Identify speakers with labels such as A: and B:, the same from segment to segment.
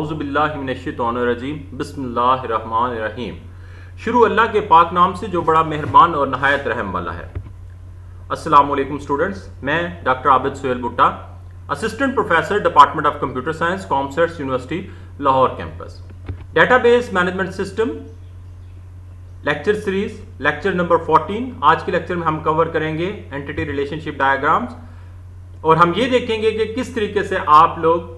A: औज़ुबिल्लाहि मिनश्शैतानिर्रजीम बिस्मिल्लाहिर्रहमानिर्रहीम। शुरू अल्लाह के पाक नाम से जो बड़ा मेहरबान और नहायत रहम वाला है। अस्सलाम वालेकुम स्टूडेंट्स, मैं डॉक्टर आबिद सुहेल भुट्टा, assistant professor department of computer science, commerce university Lahore campus. Database management system lecture series lecture number 14। आज के लेक्चर में हम कवर करेंगे एंटिटी रिलेशनशिप डायग्राम्स और हम ये देखेंगे कि किस तरीके से आप लोग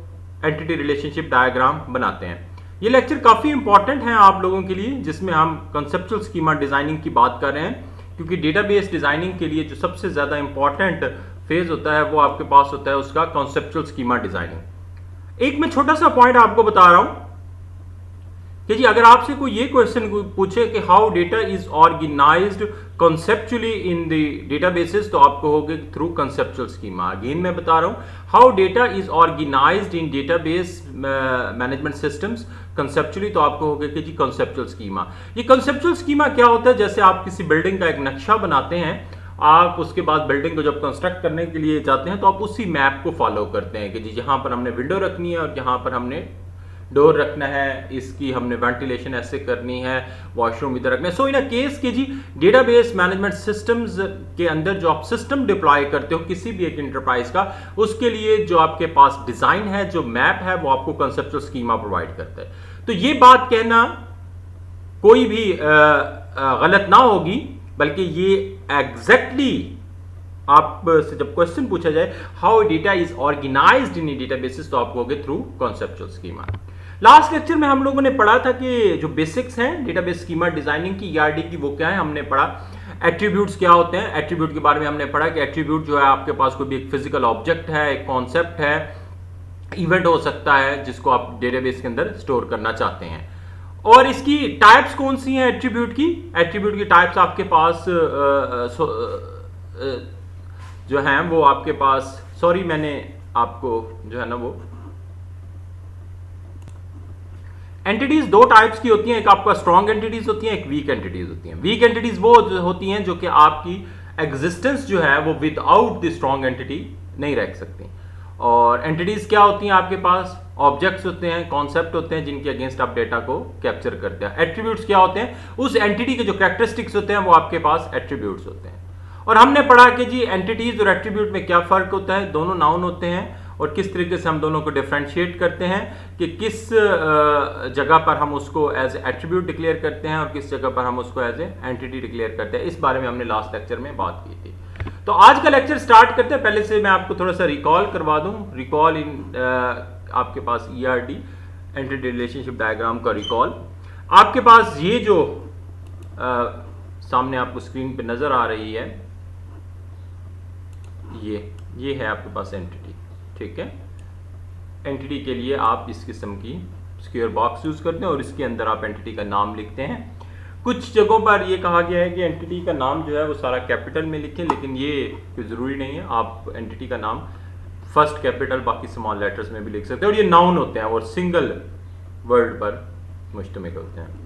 A: एंटिटी रिलेशनशिप डायग्राम बनाते हैं। ये लेक्चर काफ़ी इंपॉर्टेंट है आप लोगों के लिए, जिसमें हम कंसेप्चुअल स्कीमा डिजाइनिंग की बात कर रहे हैं, क्योंकि डेटाबेस डिजाइनिंग के लिए जो सबसे ज़्यादा इंपॉर्टेंट फेज होता है वो आपके पास होता है उसका कंसेप्चुअल स्कीमा डिजाइनिंग। एक मैं छोटा सा पॉइंट आपको बता रहा हूं कि जी अगर आपसे कोई ये क्वेश्चन पूछे कि how data is organised conceptually in the databases, तो आपको होगा थ्रू कंसेप्चुअल स्कीमा। अगेन मैं बता रहा हूं how data is organised in database management systems conceptually, तो आपको होगा कि जी कंसेप्चुअल स्कीमा। ये कंसेप्चुअल स्कीमा क्या होता है? जैसे आप किसी बिल्डिंग का एक नक्शा बनाते हैं, आप उसके बाद बिल्डिंग को जब कंस्ट्रक्ट करने के लिए जाते हैं तो आप उसी मैप को फॉलो करते हैं कि जी यहाँ पर हमने विंडो रखनी है और यहाँ पर हमने डोर रखना है, इसकी हमने वेंटिलेशन ऐसे करनी है, वॉशरूम इधर रखना है। सो इन अ केस के जी डेटाबेस मैनेजमेंट सिस्टम्स के अंदर जो आप सिस्टम डिप्लॉय करते हो किसी भी एक इंटरप्राइज का, उसके लिए जो आपके पास डिजाइन है, जो मैप है, वो आपको कंसेप्चुअल स्कीमा प्रोवाइड करता है। तो ये बात कहना कोई भी गलत ना होगी, बल्कि ये एग्जैक्टली आपसे जब क्वेश्चन पूछा जाए how data is organised in databases, तो आपको होगा through conceptual schema. Last lecture में हम लोगों ने पढ़ा था कि जो बेसिक्स हैं डेटाबेस स्कीमा डिजाइनिंग की, ईआरडी की, वो क्या है हमने पढ़ा। एट्रीब्यूट्स क्या होते हैं, एट्रीब्यूट के बारे में हमने पढ़ा कि एट्रीब्यूट जो है आपके पास कोई भी एक फिजिकल ऑब्जेक्ट है, एक कॉन्सेप्ट है, इवेंट हो सकता है जिसको आप डेटाबेस के अंदर स्टोर करना चाहते हैं। और इसकी टाइप्स कौन सी हैं एट्रीब्यूट की? एट्रीब्यूट की टाइप्स आपके पास जो हैं वो आपके पास, सॉरी मैंने आपको जो है ना वो एंटिटीज दो टाइप्स की होती हैं, एक आपका स्ट्रॉन्ग एंटिटीज होती हैं, एक वीक एंटिटीज होती हैं। वीक एंटिटीज वो होती हैं जो कि आपकी एग्जिस्टेंस जो है वो विदाउट द स्ट्रॉन्ग एंटिटी नहीं रह सकती। और एंटिटीज क्या होती हैं आपके पास? ऑब्जेक्ट्स होते हैं, कॉन्सेप्ट होते हैं जिनके अगेंस्ट आप डेटा को कैप्चर करते हैं। एट्रीब्यूट्स क्या होते हैं? उस एंटिटी के जो कैरेक्टरिस्टिक्स होते हैं वो आपके पास एट्रीब्यूट्स होते हैं। और हमने पढ़ा कि जी एंटिटीज और एट्रीब्यूट में क्या फर्क होता है, दोनों नाउन होते हैं और किस तरीके से हम दोनों को डिफरेंशिएट करते हैं कि किस जगह पर हम उसको एज एट्रीब्यूट डिक्लेयर करते हैं और किस जगह पर हम उसको एज ए एंटिटी डिक्लेयर करते हैं। इस बारे में हमने लास्ट लेक्चर में बात की थी। तो आज का लेक्चर स्टार्ट करते हैं। पहले से मैं आपको थोड़ा सा रिकॉल करवा दूं। रिकॉल इन आपके पास ईआरडी एंटिटी रिलेशनशिप डायग्राम का रिकॉल आपके पास ये जो सामने आपको स्क्रीन पे नजर आ रही है, ये है आपके पास एंटिटी। ठीक है, एंटिटी के लिए आप इस किस्म की स्क्वायर बॉक्स यूज करते हैं और इसके अंदर आप एंटिटी का नाम लिखते हैं। कुछ जगहों पर ये कहा गया है कि एंटिटी का नाम जो है वो सारा कैपिटल में लिखें, लेकिन ये कोई ज़रूरी नहीं है। आप एंटिटी का नाम फर्स्ट कैपिटल बाकी स्मॉल लेटर्स में भी लिख सकते हैं। और ये नाउन होते हैं और सिंगल वर्ड पर मुश्तमिल होते हैं।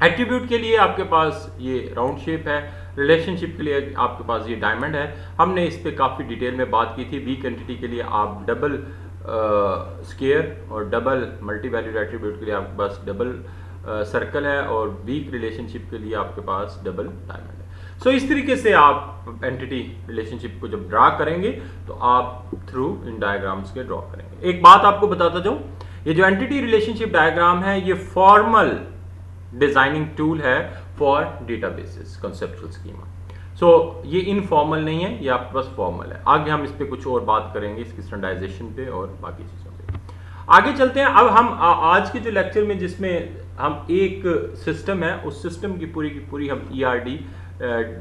A: एट्रीब्यूट के लिए आपके पास ये राउंड शेप है, रिलेशनशिप के लिए आपके पास ये डायमंड है। हमने इस पे काफ़ी डिटेल में बात की थी। वीक एंटिटी के लिए आप डबल स्क्वायर और डबल मल्टी वैल्यूड एट्रीब्यूट के लिए आपके पास डबल सर्कल है और वीक रिलेशनशिप के लिए आपके पास डबल डायमंड है। सो इस तरीके से आप एंटिटी रिलेशनशिप को जब ड्रा करेंगे तो आप थ्रू इन डायग्राम्स के ड्रॉ करेंगे। एक बात आपको बताता जाऊं, ये जो एंटिटी रिलेशनशिप डायग्राम है ये फॉर्मल डिजाइनिंग टूल है फॉर डेटाबेसेस कंसेप्चुअल स्कीमा। सो ये इनफॉर्मल नहीं है, ये आपके पास फॉर्मल है। आगे हम इस पे कुछ और बात करेंगे, इसकी स्टैंडर्डाइजेशन पे और बाकी चीज़ों पे। आगे चलते हैं। अब हम आज के जो लेक्चर में जिसमें हम एक सिस्टम है, उस सिस्टम की पूरी हम ईआरडी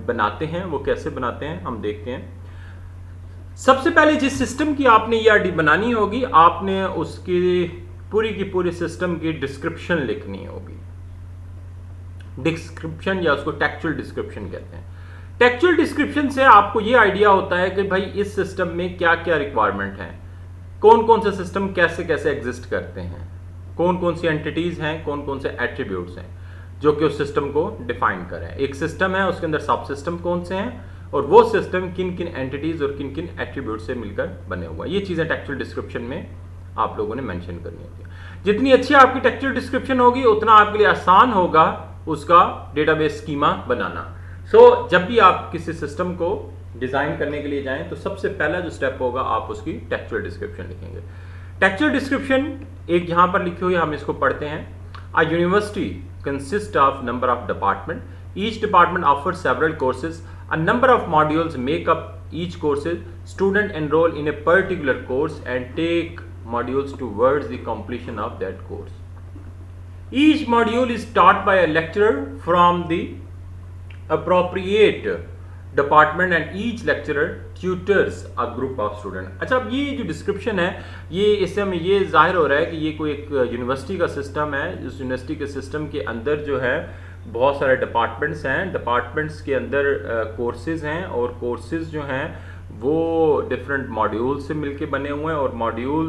A: बनाते हैं। वो कैसे बनाते हैं हम देखते हैं। सबसे पहले जिस सिस्टम की आपने ईआरडी बनानी होगी, आपने उसकी पूरी सिस्टम की डिस्क्रिप्शन लिखनी होगी। डिस्क्रिप्शन या उसको टेक्चुअल डिस्क्रिप्शन कहते हैं। टेक्चुअल डिस्क्रिप्शन से आपको ये आइडिया होता है कि भाई इस सिस्टम में क्या क्या रिक्वायरमेंट है, कौन कौन से सिस्टम कैसे कैसे एग्जिस्ट करते हैं, कौन कौन सी एंटिटीज हैं, कौन कौन से एट्रीब्यूट्स हैं जो कि उस सिस्टम को डिफाइन करें। एक सिस्टम है, उसके अंदर सब सिस्टम कौन से हैं और वो सिस्टम किन किन एंटिटीज और किन किन एट्रीब्यूट से मिलकर बने हुए हैं। ये चीज़ें टेक्चुअल डिस्क्रिप्शन में आप लोगों ने मेंशन करनी होती है। जितनी अच्छी आपकी टेक्सचुअल डिस्क्रिप्शन होगी उतना आपके लिए आसान होगा उसका डेटाबेस स्कीमा बनाना। जब भी आप किसी सिस्टम को डिजाइन करने के लिए जाएं तो सबसे पहला जो स्टेप होगा आप उसकी टेक्सचुअल डिस्क्रिप्शन लिखेंगे। टेक्सचुअल डिस्क्रिप्शन एक यहां पर लिखी हुई है, हम इसको पढ़ते हैं। A university consist of number of department, each department offer several courses, a number of modules make up each courses, student enroll in a particular course and take modules towards the completion of that course. Each module is taught by a lecturer from the appropriate department and each lecturer tutors a group of students. अच्छा, अब ये जो description है ये इससे हमें ये जाहिर हो रहा है कि ये कोई एक यूनिवर्सिटी का सिस्टम है। इस यूनिवर्सिटी के सिस्टम के अंदर जो है बहुत सारे डिपार्टमेंट्स हैं, डिपार्टमेंट्स के अंदर कोर्सेज हैं और कोर्सेज जो हैं वो डिफरेंट मॉड्यूल से मिलके बने हुए हैं और मॉड्यूल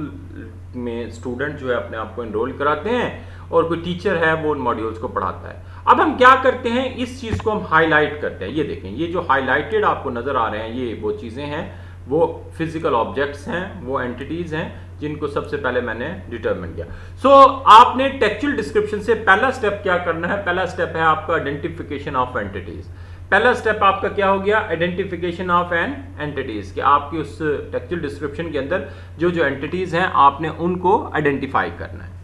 A: में स्टूडेंट जो है अपने आप को एनरोल कराते हैं और कोई टीचर है वो उन मॉड्यूल्स को पढ़ाता है। अब हम क्या करते हैं, इस चीज़ को हम हाईलाइट करते हैं। ये देखें, ये जो हाईलाइटेड आपको नज़र आ रहे हैं ये वो चीज़ें हैं, वो फिजिकल ऑब्जेक्ट्स हैं, वो एंटिटीज़ हैं जिनको सबसे पहले मैंने डिटरमिन किया। आपने टेक्सचुअल डिस्क्रिप्शन से पहला स्टेप क्या करना है, पहला स्टेप है आपका आइडेंटिफिकेशन ऑफ एंटिटीज। पहला स्टेप आपका क्या हो गया, आइडेंटिफिकेशन ऑफ एन एंटिटीज, कि आपकी उस टेक्सचुअल डिस्क्रिप्शन के अंदर जो जो एंटिटीज हैं आपने उनको आइडेंटिफाई करना है।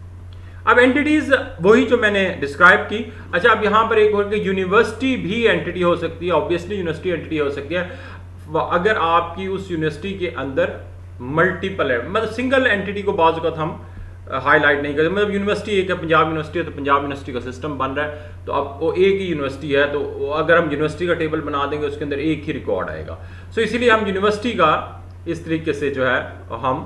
A: अब एंटिटीज वही जो मैंने डिस्क्राइब की। अच्छा, अब यहां पर एक और यूनिवर्सिटी भी एंटिटी हो सकती है, ऑब्वियसली यूनिवर्सिटी एंटिटी हो सकती है अगर आपकी उस यूनिवर्सिटी के अंदर मल्टीपल है, मतलब सिंगल एंटिटी को बाज़ वक़्त हम हाईलाइट नहीं करते। मतलब यूनिवर्सिटी एक है, पंजाब यूनिवर्सिटी है तो पंजाब यूनिवर्सिटी का सिस्टम बन रहा है, तो अब वो एक ही यूनिवर्सिटी है तो अगर हम यूनिवर्सिटी का टेबल बना देंगे उसके अंदर एक ही रिकॉर्ड आएगा। इसीलिए हम यूनिवर्सिटी का इस तरीके से जो है हम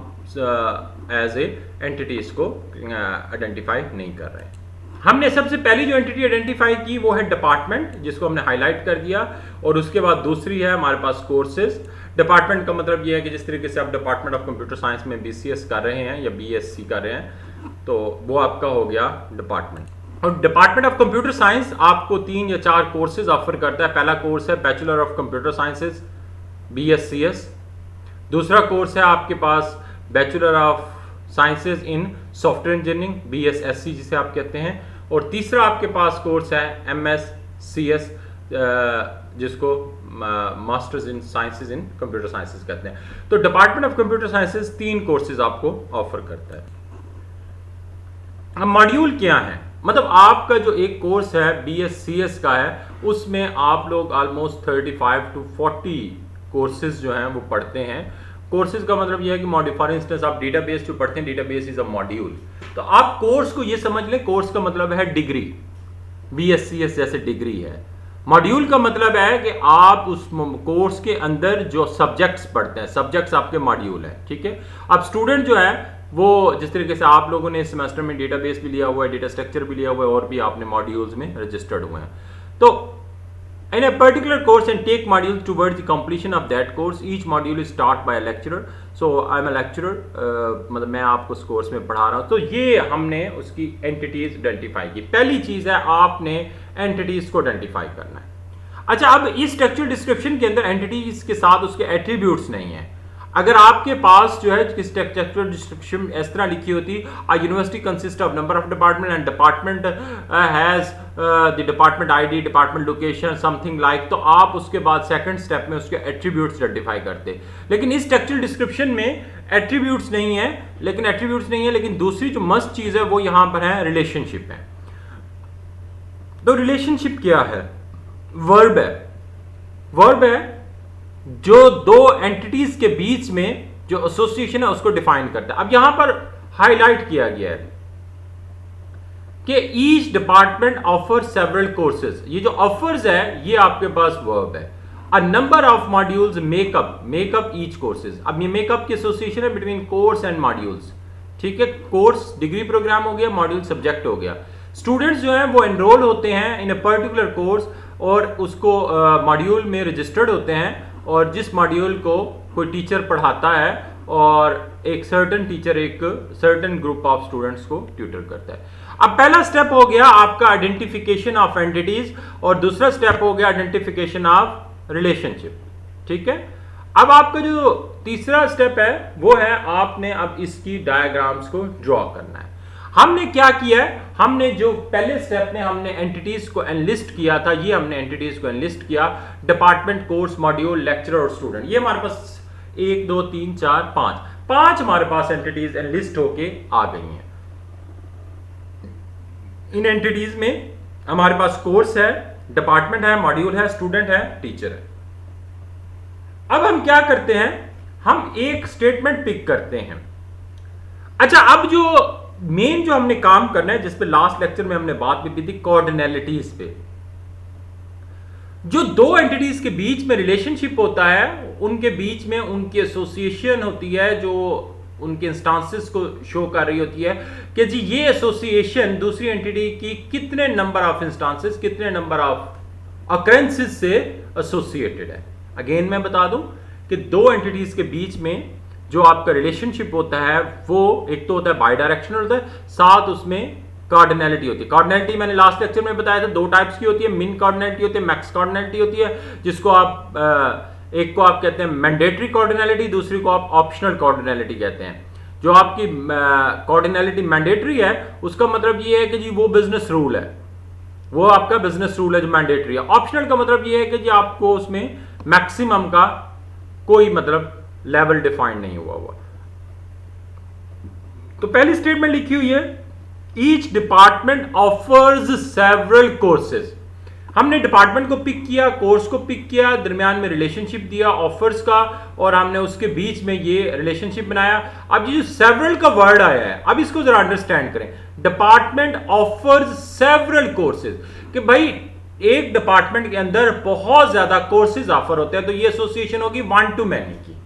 A: एज ए एंटिटीज को आइडेंटिफाई नहीं कर रहे हैं। हमने सबसे पहली जो एंटिटी आइडेंटिफाई की वो है डिपार्टमेंट, जिसको हमने हाईलाइट कर दिया, और उसके बाद दूसरी है हमारे पास कोर्सेज। डिपार्टमेंट का मतलब ये है कि जिस तरीके से आप डिपार्टमेंट ऑफ कंप्यूटर साइंस में बीसीएस कर रहे हैं या बीएससी कर रहे हैं तो वो आपका हो गया डिपार्टमेंट। और डिपार्टमेंट ऑफ कंप्यूटर साइंस आपको 3 या 4 कोर्सेज ऑफर करता है। पहला कोर्स है bachelor of computer sciences BScs, दूसरा कोर्स है आपके पास bachelor of sciences in software engineering BSSC जिसे आप कहते हैं, और तीसरा आपके पास कोर्स है MScs जिसको masters in sciences in computer sciences कहते हैं। तो department of computer sciences 3 courses आपको ऑफर करता है। अब मॉड्यूल क्या है, मतलब आपका जो एक कोर्स है BScs का है उसमें आप लोग ऑलमोस्ट 35 to 40 कोर्सेज जो हैं वो पढ़ते हैं। कोर्सेज का मतलब यह है कि फॉर इंस्टेंस आप डेटाबेस जो पढ़ते हैं, डेटाबेस इज अ मॉड्यूल। तो आप कोर्स को ये समझ लें, कोर्स का मतलब है डिग्री, BScs जैसे डिग्री है। मॉड्यूल का मतलब है कि आप उस कोर्स के अंदर जो सब्जेक्ट्स पढ़ते हैं, सब्जेक्ट्स आपके मॉड्यूल है, ठीक है। अब स्टूडेंट जो है वो जिस तरीके से आप लोगों ने इस सेमेस्टर में डेटाबेस भी लिया हुआ है, डेटा स्ट्रक्चर भी लिया हुआ है और भी आपने मॉड्यूल्स में रजिस्टर्ड हुए हैं, तो in a particular course and take modules towards the completion of that course, each module is taught by a lecturer. So I'm a lecturer, मतलब मैं आपको उस कोर्स में पढ़ा रहा हूँ। तो ये हमने उसकी एंटिटीज आइडेंटिफाई की। पहली चीज है आपने एंटिटीज को आइडेंटिफाई करना है। अच्छा, अब इस टेक्सचुअल डिस्क्रिप्शन के अंदर एंटिटीज के साथ उसके एट्रीब्यूट्स नहीं है। अगर आपके पास जो है किस टेक्सचुअल डिस्क्रिप्शन इस तरह लिखी होती, a university consist of number of department and department has the department ID, department location, something like, तो आप उसके बाद सेकंड स्टेप में उसके एट्रीब्यूट्स आइडेंटिफाई करते। लेकिन इस टेक्सचुअल डिस्क्रिप्शन में एट्रीब्यूट्स नहीं है, लेकिन दूसरी जो मस्ट चीज है वो यहां पर है रिलेशनशिप है। तो रिलेशनशिप क्या है, वर्ब है। वर्ब है जो दो एंटिटीज के बीच में जो एसोसिएशन है उसको डिफाइन करता है। अब यहां पर हाईलाइट किया गया है कि each department offer several courses. ये जो ऑफर्स है ये आपके पास वर्ब है। A number of modules makeup each courses. अब ये मेकअप की एसोसिएशन है बिटवीन कोर्स एंड मॉड्यूल्स, ठीक है। कोर्स डिग्री प्रोग्राम हो गया, मॉड्यूल सब्जेक्ट हो गया। स्टूडेंट्स जो हैं वो एनरोल होते हैं इन अ पर्टिकुलर कोर्स और उसको मॉड्यूल में रजिस्टर्ड होते हैं, और जिस मॉड्यूल को कोई टीचर पढ़ाता है और एक सर्टेन टीचर एक सर्टेन ग्रुप ऑफ स्टूडेंट्स को ट्यूटर करता है। अब पहला स्टेप हो गया आपका आइडेंटिफिकेशन ऑफ एंटिटीज और दूसरा स्टेप हो गया आइडेंटिफिकेशन ऑफ रिलेशनशिप, ठीक है। अब आपका जो तीसरा स्टेप है वो है आपने अब इसकी डायग्राम्स को ड्रॉ करना है। हमने क्या किया है, हमने जो पहले स्टेप में हमने एंटिटीज को एनलिस्ट किया था, ये हमने एंटिटीज को एनलिस्ट किया, डिपार्टमेंट, कोर्स, मॉड्यूल, लेक्चरर और स्टूडेंट। ये हमारे पास 1 2 3 4 5 हमारे पास एंटिटीज एनलिस्ट होके आ गई हैं। इन एंटिटीज में हमारे पास कोर्स है, डिपार्टमेंट है, मॉड्यूल है, स्टूडेंट है, टीचर है। अब हम क्या करते हैं, हम एक स्टेटमेंट पिक करते हैं। अच्छा, अब जो मेन जो हमने काम करना है, जिस पे लास्ट लेक्चर में हमने बात भी की थी, कोऑर्डिनैलिटीज पे, जो दो एंटिटीज के बीच में रिलेशनशिप होता है, उनके बीच में उनकी एसोसिएशन होती है, जो उनके इंस्टांसेस को शो कर रही होती है कि जी ये एसोसिएशन दूसरी एंटिटी की कितने नंबर ऑफ इंस्टांसेस, कितने नंबर ऑफ अकरेंसेस से एसोसिएटेड है। अगेन मैं बता दूं कि दो एंटिटीज के बीच में जो आपका रिलेशनशिप होता है वो एक तो होता है बाई डायरेक्शनल होता है, साथ उसमें कार्डिनैलिटी होती है। कार्डिनैलिटी मैंने लास्ट लेक्चर में बताया था, दो टाइप्स की होती है, मिन कार्डिनैलिटी होती है, मैक्स कार्डिनैलिटी होती है, जिसको आप एक को आप कहते हैं मैंडेटरी कार्डिनैलिटी, दूसरी को आप ऑप्शनल कार्डिनैलिटी कहते हैं। जो आपकी कार्डिनैलिटी मैंडेटरी है, उसका मतलब ये है कि जी वो बिजनेस रूल है, वो आपका बिजनेस रूल है जो मैंडेटरी है। ऑप्शनल का मतलब ये है कि जी आपको उसमें मैक्सिमम का कोई मतलब लेवल डिफाइन नहीं हुआ। तो पहली स्टेटमेंट लिखी हुई है, each department offers several courses. हमने डिपार्टमेंट को पिक किया, कोर्स को पिक किया, दरमियान में रिलेशनशिप दिया ऑफर्स का, और हमने उसके बीच में ये रिलेशनशिप बनाया। अब ये जो सेवरल का वर्ड आया है, अब इसको जरा अंडरस्टैंड करें। डिपार्टमेंट ऑफर्स सेवरल कोर्सेज, कि भाई एक डिपार्टमेंट के अंदर बहुत ज्यादा कोर्सेज ऑफर होते हैं, तो ये एसोसिएशन होगी वन टू मैनी की।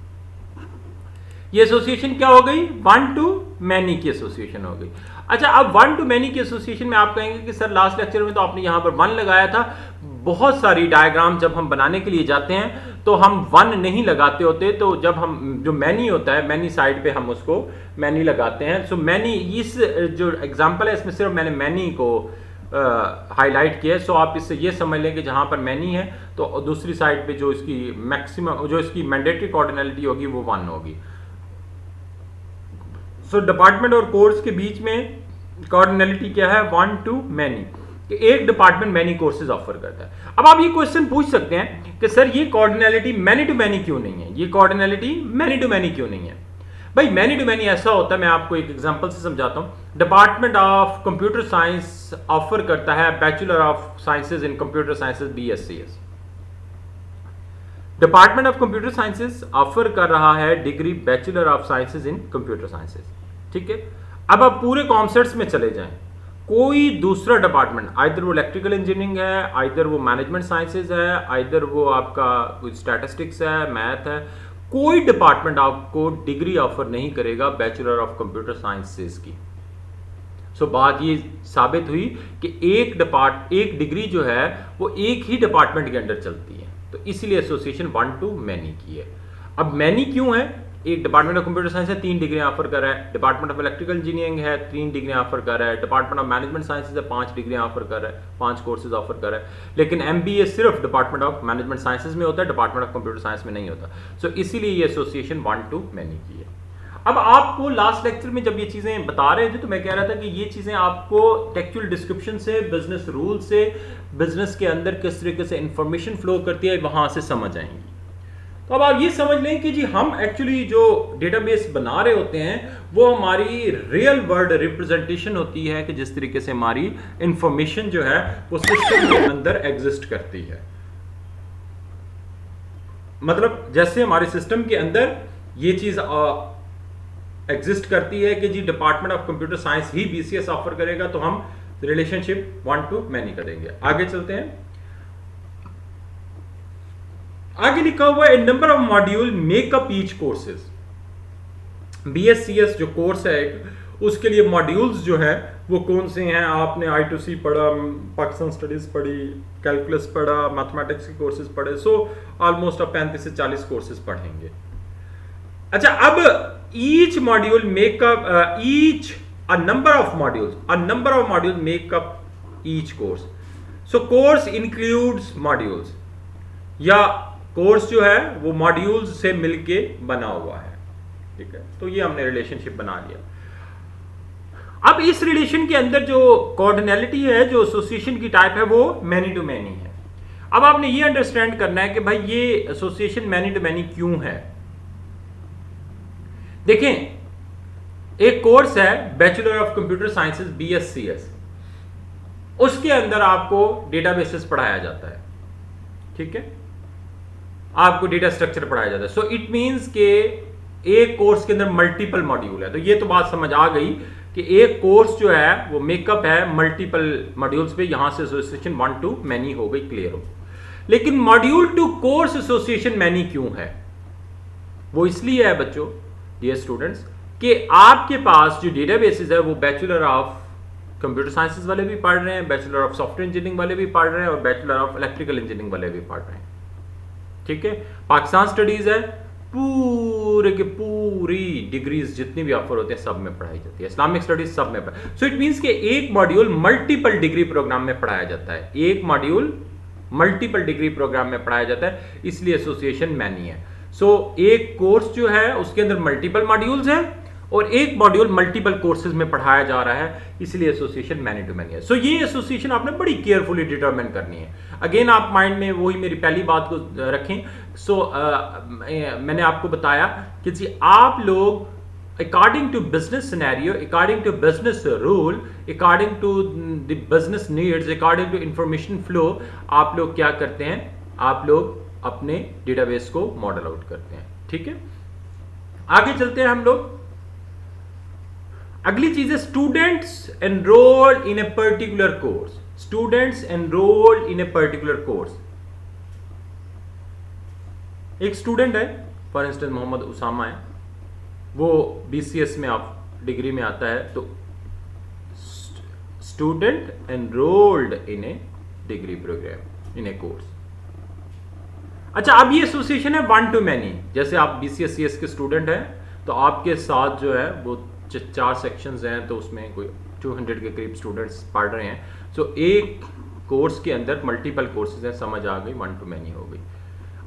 A: ये एसोसिएशन क्या हो गई, वन टू मैनी की एसोसिएशन हो गई। अच्छा, अब वन टू मैनी की एसोसिएशन में आप कहेंगे कि सर लास्ट लेक्चर में तो आपने यहां पर वन लगाया था। बहुत सारी डायग्राम जब हम बनाने के लिए जाते हैं तो हम वन नहीं लगाते होते, तो जब हम जो मैनी होता है, मैनी साइड पे हम उसको मैनी लगाते हैं। सो मैनी, इस जो एग्जांपल है इसमें सिर्फ मैंने मैनी को हाईलाइट किया है। सो आप इससे ये समझ लें कि जहां पर मैनी है तो दूसरी साइड पे जो इसकी मैक्सिमम, जो इसकी मैंडेटरी कोऑर्डिनैलिटी होगी वो वन होगी। सो डिपार्टमेंट और कोर्स के बीच में कोऑर्डिनैलिटी क्या है, वन टू मैनी, कि एक डिपार्टमेंट मैनी कोर्सेज ऑफर करता है। अब आप ये क्वेश्चन पूछ सकते हैं कि सर ये कोऑर्डिनैलिटी मैनी टू मैनी क्यों नहीं है, ये कोऑर्डिनैलिटी मैनी टू मैनी क्यों नहीं है। भाई मैनी टू मैनी ऐसा होता है, मैं आपको एक एग्जांपल से समझाता हूं। Department of computer science offer करता है bachelor of sciences in computer sciences BScs। Department of computer sciences offer कर रहा है degree bachelor of sciences in computer sciences, ठीक है। अब आप पूरे कॉन्सेप्ट्स में चले जाएं, कोई दूसरा डिपार्टमेंट, आइदर वो इलेक्ट्रिकल इंजीनियरिंग है, आइदर वो मैनेजमेंट साइंसेज है, आइदर वो आपका कुछ स्टैटिस्टिक्स है, मैथ है, कोई डिपार्टमेंट आपको डिग्री ऑफर नहीं करेगा बैचलर ऑफ कंप्यूटर साइंसेज की। सो बात ये साबित हुई कि एक डिग्री जो है वो एक ही डिपार्टमेंट के अंदर चलती है, तो इसीलिए एसोसिएशन वन टू मैनी की है। अब मैनी क्यों है, एक डिपार्टमेंट ऑफ कंप्यूटर साइंस है 3 डिग्री ऑफर कर रहा है, डिपार्टमेंट ऑफ इलेक्ट्रिकल इंजीनियरिंग है 3 डिग्री ऑफर कर रहा है, डिपार्टमेंट ऑफ मैनेजमेंट साइंसेज है 5 डिग्री ऑफर कर रहा है, 5 कोर्सेज ऑफर कर रहा है। लेकिन MBA सिर्फ डिपार्टमेंट ऑफ मैनेजमेंट साइंसेज में होता है, डिपार्टमेंट ऑफ कंप्यूटर साइंस में नहीं होता। सो इसीलिए ये एसोसिएशन वन टू मैनी की है। अब आपको लास्ट लेक्चर में जब ये चीजें बता रहे थे तो मैं कह रहा था कि ये चीजें आपको टेक्चुअल डिस्क्रिप्शन से, बिजनेस रूल से, बिजनेस के अंदर किस तरीके से इंफॉर्मेशन फ्लो करती है वहां से समझ आएंगी। तो अब आप ये समझ लें कि जी हम एक्चुअली जो डेटाबेस बना रहे होते हैं वो हमारी रियल वर्ल्ड रिप्रेजेंटेशन होती है, कि जिस तरीके से हमारी इंफॉर्मेशन जो है वो सिस्टम के अंदर एग्जिस्ट करती है। मतलब जैसे हमारे सिस्टम के अंदर ये चीज एग्जिस्ट करती है कि जी डिपार्टमेंट ऑफ कंप्यूटर साइंस ही BCS ऑफर करेगा, तो हम रिलेशनशिप वन टू मैनी करेंगे। आगे चलते हैं, आगे लिखा हुआ है number of module make up each courses. BScs जो कोर्स है उसके लिए मॉड्यूल्स जो है वो कौन से हैं, आपने I2C पढ़ा, पाकिस्तान स्टडीज पढ़ी, कैलकुलस पढ़ा, मैथमेटिक्स के कोर्सेज पढ़े, सो ऑलमोस्ट आप 35 से 40 कोर्सेज पढ़ेंगे। अच्छा, अब each module makeup each a number of modules make up each course. So course includes modules, या कोर्स जो है वो मॉड्यूल्स से मिलके बना हुआ है, ठीक है। तो ये हमने रिलेशनशिप बना लिया। अब इस रिलेशन के अंदर जो कोऑर्डिनैलिटी है, जो एसोसिएशन की टाइप है, वो मैनी टू मैनी है। अब आपने ये अंडरस्टैंड करना है कि भाई ये एसोसिएशन मैनी टू मैनी क्यों है। देखें, एक कोर्स है bachelor of computer sciences BScs, उसके अंदर आपको डेटाबेसेस पढ़ाया जाता है, ठीक है, आपको डेटा स्ट्रक्चर पढ़ाया जाता है। सो इट मींस के एक कोर्स के अंदर मल्टीपल मॉड्यूल है। तो ये तो बात समझ आ गई कि एक कोर्स जो है वो मेकअप है मल्टीपल मॉड्यूल्स पे, यहां से एसोसिएशन 1 to मैनी हो गई, क्लियर हो। लेकिन module to course association many क्यों है? वो इसलिए है बच्चों, डियर स्टूडेंट्स, कि आपके पास जो डेटाबेसेस है वो बैचलर ऑफ कंप्यूटर साइंसेज वाले भी पढ़ रहे हैं, बैचलर ऑफ सॉफ्टवेयर इंजीनियरिंग वाले भी पढ़ रहे हैं और बैचलर ऑफ इलेक्ट्रिकल इंजीनियरिंग वाले भी पढ़ रहे हैं, ठीक है। पाकिस्तान स्टडीज है, पूरे के पूरी डिग्रीज जितनी भी ऑफर होते हैं सब में पढ़ाई जाती है, इस्लामिक स्टडीज सब में। सो इट मींस कि एक मॉड्यूल मल्टीपल डिग्री प्रोग्राम में पढ़ाया जाता है, एक मॉड्यूल मल्टीपल डिग्री प्रोग्राम में पढ़ाया जाता है, इसलिए एसोसिएशन मैनी है। सो एक कोर्स जो है उसके अंदर मल्टीपल मॉड्यूल्स हैं और एक मॉड्यूल मल्टीपल कोर्सेज में पढ़ाया जा रहा है, इसलिए एसोसिएशन मैनी टू मैनी है। सो ये एसोसिएशन आपने बड़ी केयरफुली डिटरमाइन करनी है। अगेन आप माइंड में वही मेरी पहली बात को रखें। सो मैंने आपको बताया कि जी आप लोग according to business scenario, according to business rule, according to the business needs, according to information flow, आप लोग क्या करते हैं, आप लोग अपने डेटाबेस को मॉडल आउट करते हैं, ठीक है। आगे चलते हैं हम लोग। अगली चीज है students enrolled in a particular course. Students enrolled in a particular course. एक स्टूडेंट है, फॉर इंस्टेंस मोहम्मद उसामा है, वो BCS में आप डिग्री में आता है, तो student enrolled in a degree programme, in a course. अच्छा, अब ये एसोसिएशन है 1 to मैनी। जैसे आप BCS CS के स्टूडेंट हैं तो आपके साथ जो है वो 4 सेक्शंस हैं, तो उसमें कोई 200 के करीब स्टूडेंट्स पढ़ रहे हैं। सो एक कोर्स के अंदर मल्टीपल कोर्सेज हैं, समझ आ गई, 1 to मैनी हो गई।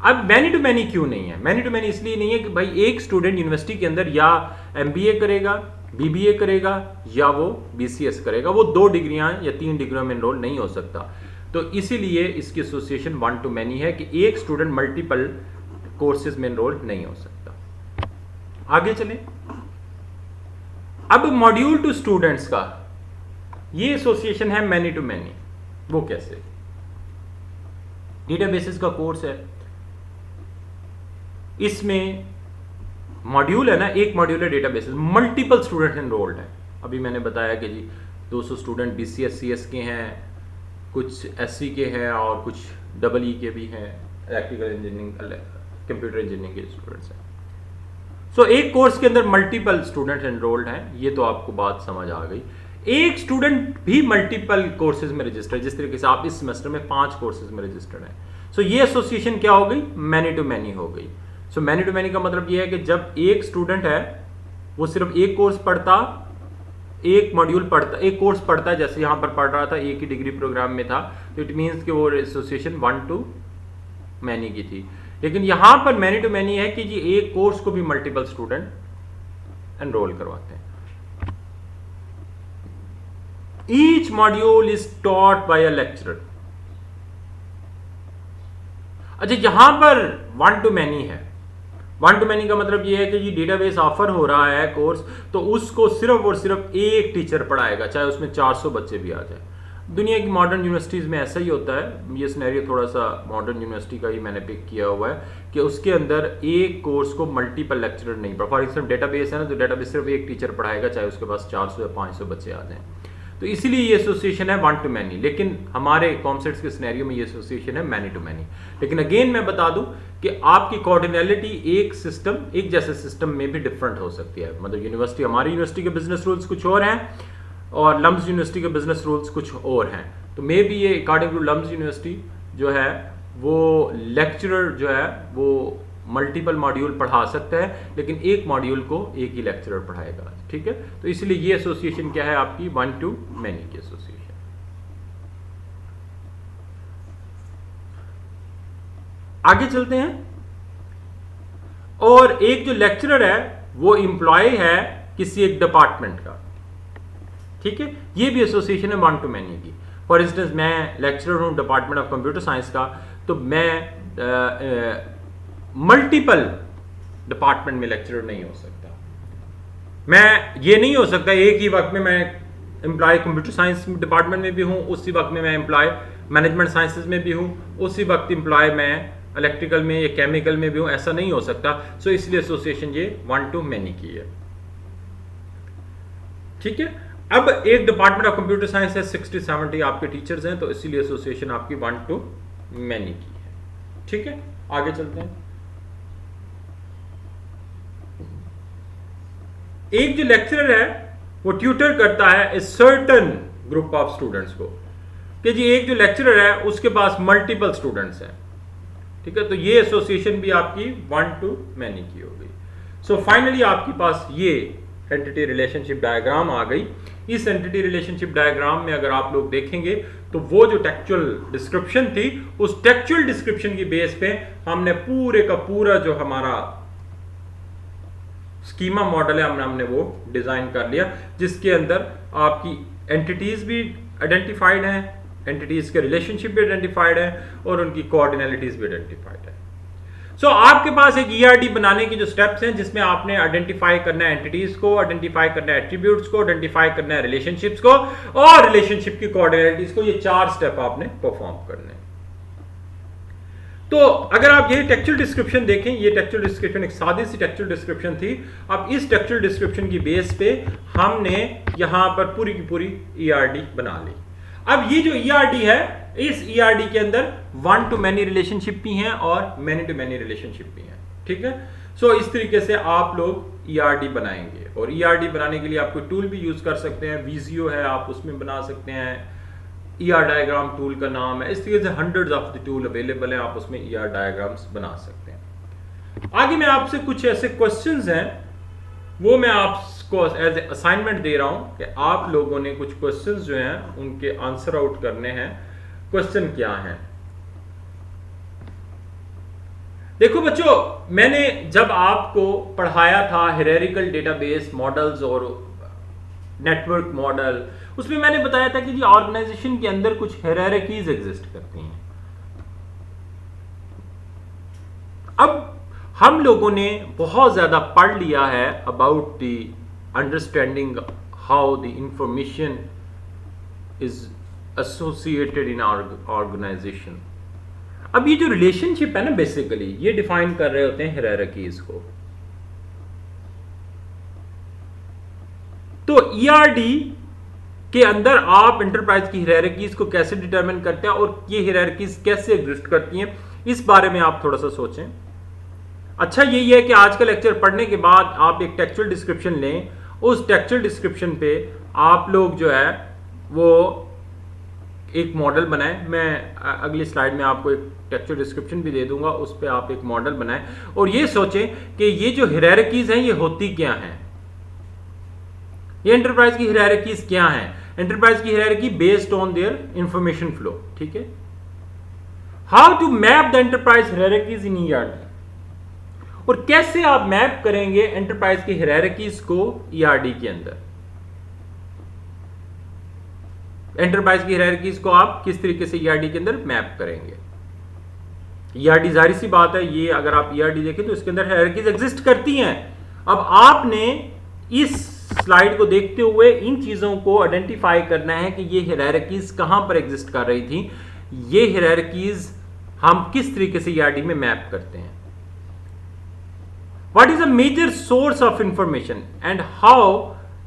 A: अब मैनी टू मैनी क्यों नहीं है? मैनी टू मैनी इसलिए नहीं है कि भाई एक स्टूडेंट यूनिवर्सिटी के अंदर या MBA करेगा, BBA करेगा या वो BCS करेगा, वो 2 डिग्रियां या 3 डिग्रियों में एनरोल नहीं हो सकता। तो इसीलिए इसकी एसोसिएशन 1 to मैनी है कि एक स्टूडेंट मल्टीपल कोर्सेज में एनरोल नहीं हो सकता। आगे चलें। अब मॉड्यूल टू स्टूडेंट्स का ये एसोसिएशन है मैनी टू मैनी। वो कैसे? डेटाबेसेस का कोर्स है, इसमें मॉड्यूल है ना, एक मॉड्यूल है डेटाबेसेस, मल्टीपल स्टूडेंट एनरोल्ड है। अभी मैंने बताया कि जी 200 स्टूडेंट BCS CS के हैं, कुछ SC के हैं और कुछ EE के भी हैं, इलेक्ट्रिकल इंजीनियरिंग, कंप्यूटर इंजीनियरिंग के स्टूडेंट्स हैं। सो एक कोर्स के अंदर मल्टीपल स्टूडेंट एनरोल्ड हैं, ये तो आपको बात समझ आ गई। एक स्टूडेंट भी मल्टीपल कोर्सेज में रजिस्टर्ड, जिस तरीके से आप इस सेमेस्टर में 5 कोर्सेज में रजिस्टर्ड हैं। सो ये एसोसिएशन क्या हो गई? मैनी टू मैनी हो गई। सो मैनी टू मैनी का मतलब ये है कि जब एक स्टूडेंट है वो सिर्फ एक कोर्स पढ़ता, एक मॉड्यूल पढ़ता, एक कोर्स पढ़ता है, जैसे यहां पर पढ़ रहा था, एक ही डिग्री प्रोग्राम में था, तो इट मीन्स कि वो एसोसिएशन 1 to मैनी की थी। लेकिन यहां पर मैनी टू मैनी है कि जी एक कोर्स को भी मल्टीपल स्टूडेंट एनरोल करवाते हैं। Each module is taught by a lecturer. अच्छा, यहां पर 1 to मैनी है। 1 to मैनी का मतलब यह है कि जी डेटाबेस ऑफर हो रहा है कोर्स, तो उसको सिर्फ और सिर्फ एक टीचर पढ़ाएगा, चाहे उसमें 400 बच्चे भी आ जाए। दुनिया की मॉडर्न यूनिवर्सिटीज़ में ऐसा ही होता है। ये सिनेरियो थोड़ा सा मॉडर्न यूनिवर्सिटी का ही मैंने पिक किया हुआ है कि उसके अंदर एक कोर्स को मल्टीपल लेक्चरर नहीं पढ़ा। फॉर एग्जाम्पल डेटाबेस है ना, तो डेटाबेस सिर्फ एक टीचर पढ़ाएगा, चाहे उसके पास 400 या 500 बच्चे आ जाएं। तो इसीलिए ये एसोसिएशन है 1 to मैनी। लेकिन हमारे कॉन्सेप्ट्स के सिनेरियो में ये एसोसिएशन है मैनी टू मैनी। लेकिन अगेन मैं बता दूं कि आपकी कोऑर्डिनैलिटी एक सिस्टम, एक जैसे सिस्टम में भी डिफरेंट हो सकती है। मतलब यूनिवर्सिटी, हमारी यूनिवर्सिटी के बिजनेस रूल्स कुछ और हैं और लम्स यूनिवर्सिटी के बिजनेस रूल्स कुछ और हैं। तो मे बी ये अकॉर्डिंग टू लम्स यूनिवर्सिटी जो है वो लेक्चरर जो है वो मल्टीपल मॉड्यूल पढ़ा सकता है, लेकिन एक मॉड्यूल को एक ही लेक्चरर पढ़ाएगा, ठीक है। तो इसलिए ये एसोसिएशन क्या है आपकी? 1 to मैनी की एसोसिएशन। आगे चलते हैं। और एक जो लेक्चरर है वो एम्प्लॉय है किसी एक डिपार्टमेंट का। ठीक है, ये भी एसोसिएशन है वन टू मैनी की। फॉर इंस्टेंस मैं लेक्चरर हूँ डिपार्टमेंट ऑफ कंप्यूटर साइंस का, तो मैं मल्टीपल डिपार्टमेंट में लेक्चरर नहीं हो सकता। मैं ये नहीं हो सकता एक ही वक्त में मैं एम्प्लॉय कंप्यूटर साइंस डिपार्टमेंट में भी हूँ, उसी वक्त में मैं एम्प्लॉय मैनेजमेंट साइंसेज में भी हूँ, उसी वक्त एम्प्लॉय मैं इलेक्ट्रिकल में या केमिकल में भी हूँ, ऐसा नहीं हो सकता। सो इसलिए एसोसिएशन ये वन टू मैनी की है। ठीक है, अब एक डिपार्टमेंट ऑफ कंप्यूटर साइंस है, 60-70 आपके टीचर्स हैं, तो इसीलिए एसोसिएशन आपकी वन टू मैनी की है। ठीक है, आगे चलते हैं। एक जो लेक्चरर है वो ट्यूटर करता है a certain group of students को, कि जी एक जो लेक्चरर है उसके पास मल्टीपल स्टूडेंट्स हैं। ठीक है, तो ये एसोसिएशन भी आपकी वन टू मैनी की हो गई। सो फाइनली आपके पास ये एंटिटी रिलेशनशिप डायग्राम आ गई। इस एंटिटी रिलेशनशिप डायग्राम में अगर आप लोग देखेंगे तो वो जो टेक्चुअल डिस्क्रिप्शन थी, उस टेक्चुअल डिस्क्रिप्शन की बेस पे हमने पूरे का पूरा जो हमारा स्कीमा मॉडल है हमने वो डिजाइन कर लिया, जिसके अंदर आपकी एंटिटीज भी आइडेंटिफाइड हैं, एंटिटीज के रिलेशनशिप भी आइडेंटिफाइड है और उनकी कोऑर्डिनलिटीज भी आइडेंटिफाइड है। सो आपके पास एक ईआरडी बनाने के जो स्टेप्स हैं, जिसमें आपने आइडेंटिफाई करना है एंटिटीज को, आइडेंटिफाई करना है एट्रीब्यूट्स को, आइडेंटिफाई करना है रिलेशनशिप्स को और रिलेशनशिप की कोऑर्डिनलिटीज को। ये 4 स्टेप आपने परफॉर्म करने हैं। तो अगर आप ये टेक्चुअल डिस्क्रिप्शन देखें, ये टेक्चुअल डिस्क्रिप्शन एक सादी सी टेक्चुअल डिस्क्रिप्शन थी। अब इस टेक्चुअल डिस्क्रिप्शन की बेस पे हमने यहां पर पूरी की पूरी ईआरडी बना ली। अब ये जो ईआरडी है, इस ईआरडी के अंदर वन टू मैनी रिलेशनशिप भी हैं और मैनी टू मैनी रिलेशनशिप भी हैं। ठीक है, सो इस तरीके से आप लोग ईआरडी बनाएंगे और ईआरडी बनाने के लिए आप कोई टूल भी यूज कर सकते हैं। विजियो है, आप उसमें बना सकते हैं, ईआर डायग्राम टूल का नाम है। इस तरीके से hundreds of the tool available हैं, आप उसमें ईआर डायग्राम्स बना सकते हैं। आगे मैं आपसे कुछ ऐसे क्वेश्चंस हैं, वो मैं आपको एज ए असाइनमेंट दे रहा हूं कि आप लोगों ने कुछ क्वेश्चंस जो हैं उनके आंसर आउट करने हैं। क्वेश्चन क्या है? देखो बच्चों, मैंने जब आपको पढ़ाया था हायरार्किकल डेटाबेस मॉडल्स और नेटवर्क मॉडल, उसमें मैंने बताया था कि जी ऑर्गेनाइजेशन के अंदर कुछ हायरार्कीज एग्जिस्ट करती हैं। अब हम लोगों ने बहुत ज्यादा पढ़ लिया है about the understanding how the information is associated in organisation. अब ये जो रिलेशनशिप है ना, बेसिकली ये डिफाइन कर रहे होते हैं हायरार्कीज को। तो ईआरडी के अंदर आप एंटरप्राइज की हायरार्कीज को कैसे डिटरमिन करते हैं और ये हायरार्कीज कैसे एग्जिस्ट करती हैं, इस बारे में आप थोड़ा सा सोचें। अच्छा यही है कि आज का लेक्चर पढ़ने के बाद आप एक टेक्चुअल डिस्क्रिप्शन लें, उस टेक्चुअल डिस्क्रिप्शन पे आप लोग जो है वो एक मॉडल बनाएं। मैं अगली स्लाइड में आपको एक टेक्चुअल डिस्क्रिप्शन भी दे दूंगा, उस पर आप एक मॉडल बनाएं और ये सोचें कि ये जो हायरार्कीज हैं ये होती क्या हैं, ये एंटरप्राइज की हायरार्कीज क्या हैं। एंटरप्राइज की hierarchy based on their information flow. ठीक है, how to map the enterprise hierarchies in ERD, और कैसे आप मैप करेंगे एंटरप्राइज की हायरार्कीज को ईआरडी के अंदर। एंटरप्राइज की हायरार्कीज को आप किस तरीके से ईआरडी के अंदर मैप करेंगे। ईआरडी जाहिर सी बात है, ये अगर आप ईआरडी देखें तो इसके अंदर हायरार्कीज एग्जिस्ट करती हैं। अब आपने इस स्लाइड को देखते हुए इन चीजों को आइडेंटिफाई करना है कि ये हायरार्कीज कहां पर एग्जिस्ट कर रही थी, ये हायरार्कीज हम किस तरीके से ईआरडी में मैप करते हैं। What is a major source of information and how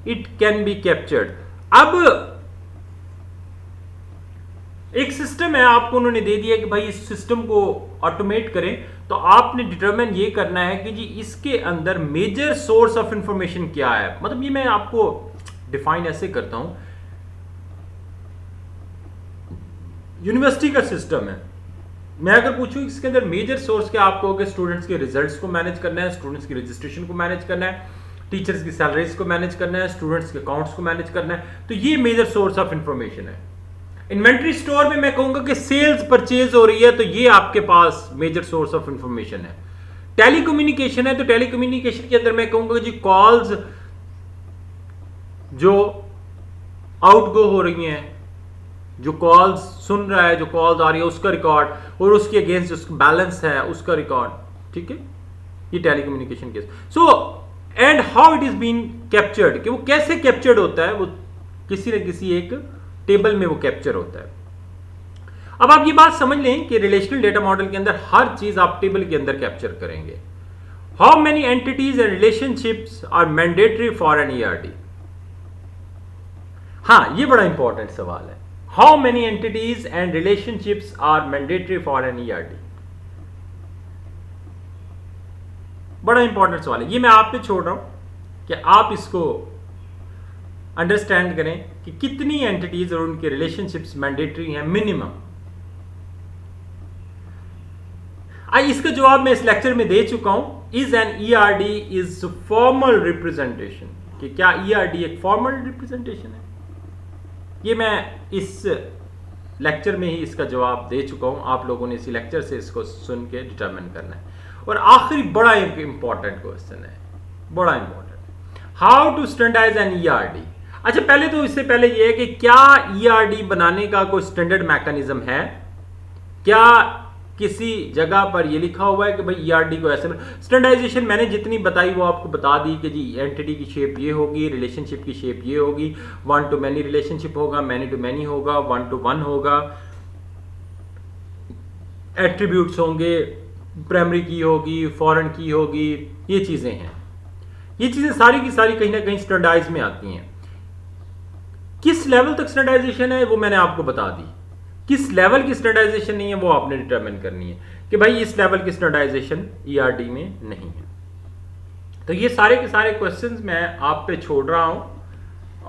A: it can be captured? अब एक सिस्टम है, आपको उन्होंने दे दिया कि भाई इस सिस्टम को ऑटोमेट करें, तो आपने डिटरमिन ये करना है कि जी इसके अंदर मेजर सोर्स ऑफ इंफॉर्मेशन क्या है। मतलब ये मैं आपको डिफाइन ऐसे करता हूं, यूनिवर्सिटी का सिस्टम है, मैं अगर पूछूं इसके अंदर मेजर सोर्स क्या, आप कहोगे स्टूडेंट्स के रिजल्ट्स को मैनेज करना है, स्टूडेंट्स की रजिस्ट्रेशन को मैनेज करना है, टीचर्स की सैलरीज को मैनेज करना है, स्टूडेंट्स के अकाउंट्स को मैनेज करना है। तो ये मेजर सोर्स ऑफ इंफॉर्मेशन है। इन्वेंट्री स्टोर में मैं कहूंगा कि सेल्स परचेज हो रही है, तो ये आपके पास मेजर सोर्स ऑफ इंफॉर्मेशन है। टेलीकम्युनिकेशन है, तो टेलीकम्युनिकेशन के अंदर मैं कहूंगा जी कॉल्स जो आउट गो हो रही हैं, जो कॉल्स सुन रहा है, जो कॉल्स आ रही है उसका रिकॉर्ड, और उसके अगेंस्ट जो बैलेंस है उसका रिकॉर्ड, ठीक है, ये telecommunication case. So and how it is been captured, कि वो कैसे कैप्चर्ड होता है, वो किसी न किसी एक टेबल में वो कैप्चर होता है। अब आप ये बात समझ लें कि रिलेशनल डेटा मॉडल के अंदर हर चीज आप टेबल के अंदर कैप्चर करेंगे। How many entities and relationships are mandatory for an ERD. हाँ, ये बड़ा इंपॉर्टेंट सवाल है। How many entities and relationships are mandatory for an ERD, बड़ा इंपॉर्टेंट सवाल है। ये मैं आप पे छोड़ रहा हूं कि आप इसको अंडरस्टैंड करें कि कितनी एंटिटीज और उनके रिलेशनशिप्स मैंडेटरी हैं मिनिमम। इसका जवाब मैं इस लेक्चर में दे चुका हूं। Is an ERD is formal representation, कि क्या ईआरडी एक फॉर्मल रिप्रेजेंटेशन है, ये मैं इस लेक्चर में ही इसका जवाब दे चुका हूं। आप लोगों ने इसी लेक्चर से इसको सुन के डिटरमिन करना है। और आखिरी बड़ा इंपॉर्टेंट क्वेश्चन है, बड़ा important, how to standardise an ERD. अच्छा, पहले तो इससे पहले ये है कि क्या ईआरडी बनाने का कोई स्टैंडर्ड मैकेनिज्म है, क्या किसी जगह पर ये लिखा हुआ है कि भाई ईआरडी को ऐसे। स्टैंडर्डाइजेशन मैंने जितनी बताई वो आपको बता दी कि जी एंटिटी की शेप ये होगी, रिलेशनशिप की शेप ये होगी, वन टू मैनी रिलेशनशिप होगा, मैनी टू मैनी होगा, वन टू वन होगा, एट्रीब्यूट्स होंगे, प्राइमरी की होगी, फॉरेन की होगी, ये चीजें हैं। ये चीजें सारी की सारी कहीं ना कहीं स्टैंडर्डाइज में आती हैं। किस लेवल तक स्टैंडर्डाइजेशन है वो मैंने आपको बता दी, किस लेवल की स्टैंडर्डाइजेशन नहीं है वो आपने डिटरमिन करनी है कि भाई इस लेवल की स्टैंडर्डाइजेशन ईआरडी में नहीं है। तो ये सारे के सारे क्वेश्चंस मैं आप पे छोड़ रहा हूं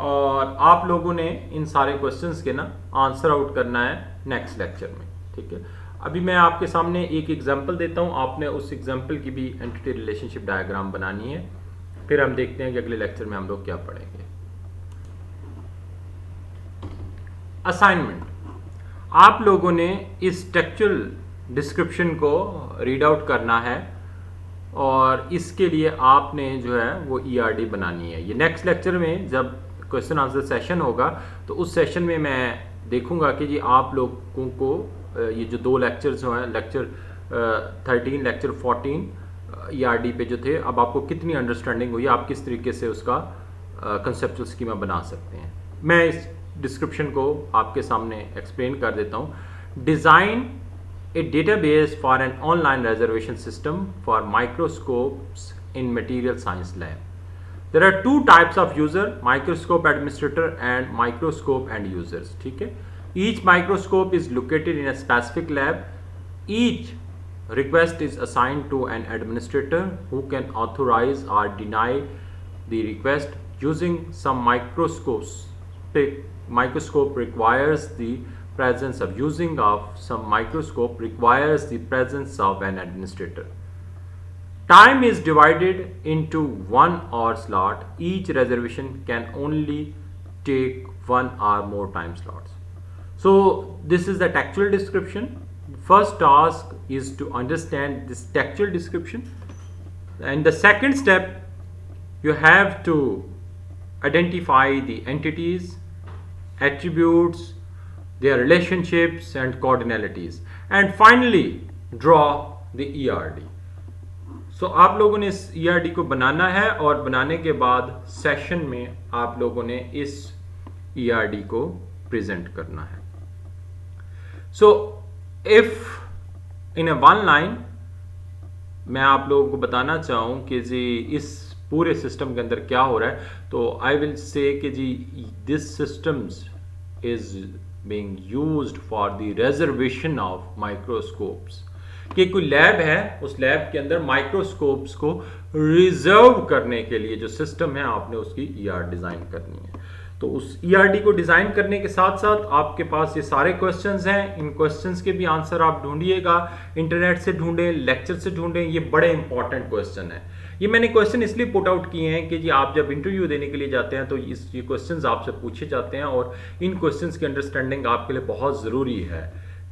A: और आप लोगों ने इन सारे क्वेश्चंस के ना आंसर आउट करना है नेक्स्ट लेक्चर में, ठीक है। अभी मैं आपके सामने एक एग्जांपल देता हूं, आपने उस एग्जांपल की भी एंटिटी रिलेशनशिप डायग्राम बनानी है, फिर हम देखते हैं कि अगले लेक्चर में हम लोग क्या पढ़ेंगे। असाइनमेंट, आप लोगों ने इस टेक्सचुअल डिस्क्रिप्शन को रीड आउट करना है और इसके लिए आपने जो है वो ईआरडी बनानी है। ये नेक्स्ट लेक्चर में जब क्वेश्चन आंसर सेशन होगा तो उस सेशन में मैं देखूंगा कि जी आप लोगों को ये जो दो लेक्चर्स हैं, लेक्चर 13 लेक्चर 14 ईआरडी पे जो थे, अब आपको कितनी अंडरस्टैंडिंग हुई, आप किस तरीके से उसका कंसेप्चुअल स्कीमा बना सकते हैं। मैं इस डिस्क्रिप्शन को आपके सामने एक्सप्लेन कर देता हूँ। Design A database for an online reservation system for microscopes in material science lab. There are two types of user, microscope administrator and microscope end users, ठीक है। Each microscope is located in a specific lab. Each request is assigned to an administrator who can authorize or deny the request using some microscopes. Microscope requires the presence of using of some microscope requires the presence of an administrator. Time is divided into 1 hour slot. Each reservation can only take 1 or more time slots. So this is the textual description. First task is to understand this textual description, and the second step you have to identify the entities, attributes, their relationships and coordinalities, and finally draw the ERD. तो आप लोगों ने इस ERD को बनाना है और बनाने के बाद सेशन में आप लोगों ने इस ईआरडी को प्रेजेंट करना है। So if in A one line मैं आप लोगों को बताना चाहूं कि जी इस पूरे सिस्टम के अंदर क्या हो रहा है, तो आई विल से कि जी this systems is being used for the reservation of microscopes, कि कोई लैब है, उस लैब के अंदर माइक्रोस्कोप्स को रिजर्व करने के लिए जो सिस्टम है आपने उसकी ईआर डिजाइन करनी है। तो उस ईआरडी को डिजाइन करने के साथ साथ आपके पास ये सारे क्वेश्चंस हैं, इन क्वेश्चंस के भी आंसर आप ढूंढिएगा, इंटरनेट से ढूंढें, लेक्चर से ढूंढें, ये बड़े इंपॉर्टेंट क्वेश्चन है। ये मैंने क्वेश्चन इसलिए पुट आउट किए हैं कि जी आप जब इंटरव्यू देने के लिए जाते हैं तो ये क्वेश्चंस आपसे पूछे जाते हैं और इन क्वेश्चंस की अंडरस्टैंडिंग आपके लिए बहुत ज़रूरी है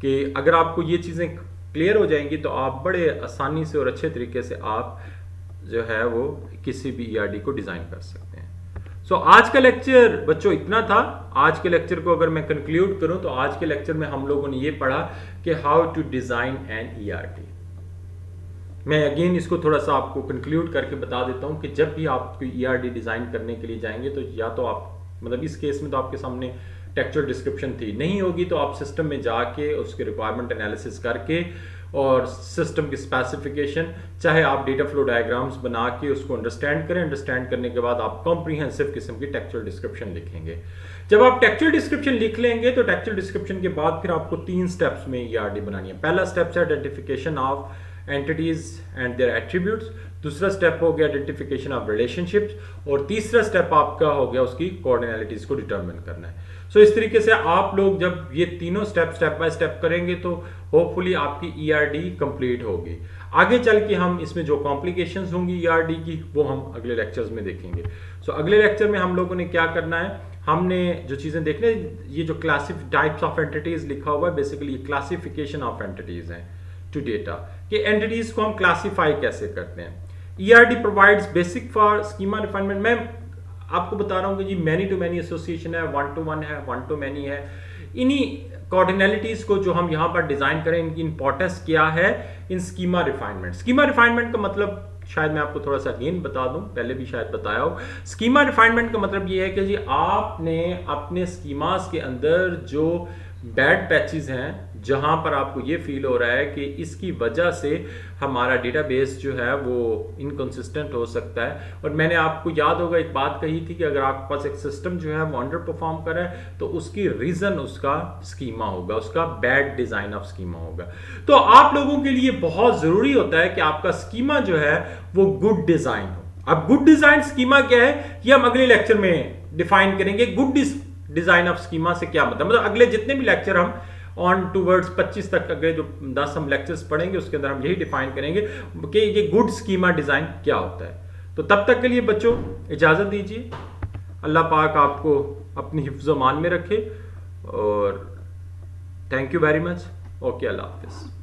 A: कि अगर आपको ये चीज़ें क्लियर हो जाएंगी तो आप बड़े आसानी से और अच्छे तरीके से आप जो है वो किसी भी ईआरडी को डिज़ाइन कर सकते हैं। सो आज का लेक्चर बच्चों इतना था। आज के लेक्चर को अगर मैं कंक्लूड करूं तो आज के लेक्चर में हम लोगों ने ये पढ़ा कि how to design an ERD. मैं अगेन इसको थोड़ा सा आपको कंक्लूड करके बता देता हूं कि जब भी आप ईआरडी डिजाइन करने के लिए जाएंगे तो या तो आप मतलब इस केस में तो आपके सामने टेक्सचुअल डिस्क्रिप्शन थी, नहीं होगी तो आप सिस्टम में जाके उसके रिक्वायरमेंट एनालिसिस करके और सिस्टम की स्पेसिफिकेशन, चाहे आप डेटा फ्लो डायग्राम्स बना के उसको अंडरस्टैंड करें, अंडरस्टैंड करने के बाद आप कॉम्प्रिहेंसिव किस्म की टेक्सचुअल डिस्क्रिप्शन लिखेंगे। जब आप टेक्सचुअल डिस्क्रिप्शन लिख लेंगे तो टेक्सचुअल डिस्क्रिप्शन के बाद फिर आपको 3 स्टेप्स में ईआरडी बनानी है। पहला स्टेप है identification of entities and their attributes, दूसरा स्टेप हो गया आइडेंटिफिकेशन ऑफ रिलेशनशिप्स, और तीसरा स्टेप आपका हो गया उसकी कोऑर्डिनैलिटीज को डिटरमिन करना है। सो इस तरीके से आप लोग जब ये तीनों स्टेप बाय स्टेप करेंगे तो होपफुली आपकी ईआरडी कंप्लीट होगी। आगे चल के हम इसमें जो कॉम्प्लिकेशंस होंगी ईआरडी की वो हम अगले लेक्चर्स में देखेंगे। सो अगले लेक्चर में हम लोगों ने क्या करना है, हमने जो चीजें देखने, ये जो टाइप्स ऑफ एंटिटीज लिखा हुआ है बेसिकली क्लासिफिकेशन ऑफ एंटिटीज है टू डेटा, कि एंटिटीज को हम क्लासिफाई कैसे करते हैं। ERD provides basic for schema refinement. मैं आपको बता रहा हूं कि जी मैनी टू मैनी एसोसिएशन है, 1 to 1 है, 1 to many है। इन्हीं कोऑर्डिनैलिटीज को जो हम यहां पर डिजाइन करें, इनकी इंपॉर्टेंस क्या है इन स्कीमा रिफाइनमेंट। स्कीमा रिफाइनमेंट का मतलब शायद मैं आपको थोड़ा सा अगेन बता दूं, पहले भी शायद बताया हो। स्कीमा रिफाइनमेंट का मतलब ये है कि जी आपने अपने स्कीमास के अंदर जो बैड पैचेस हैं, जहां पर आपको ये फील हो रहा है कि इसकी वजह से हमारा डेटाबेस जो है वो इनकंसिस्टेंट हो सकता है, और मैंने आपको याद होगा एक बात कही थी कि अगर आपके पास एक सिस्टम जो है वो अंडर परफॉर्म कर रहा है तो उसकी रीजन उसका स्कीमा होगा, उसका बैड डिजाइन ऑफ स्कीमा होगा। तो आप लोगों के लिए बहुत जरूरी होता है कि आपका स्कीमा जो है वो गुड डिजाइन हो। अब गुड डिजाइन स्कीमा क्या है ये हम अगले लेक्चर में डिफाइन करेंगे। गुड डिजाइन ऑफ स्कीमा से क्या मतलब अगले जितने भी लेक्चर हम ऑन टूवर्ड्स 25 तक अगले जो 10 हम लेक्चर्स पढ़ेंगे उसके अंदर हम यही डिफाइन करेंगे कि ये गुड स्कीमा डिजाइन क्या होता है। तो तब तक के लिए बच्चों इजाजत दीजिए। अल्लाह पाक आपको अपनी हिफ्ज़-ओ-मान में रखे और thank you very much. Okay, अल्लाह हाफिज़।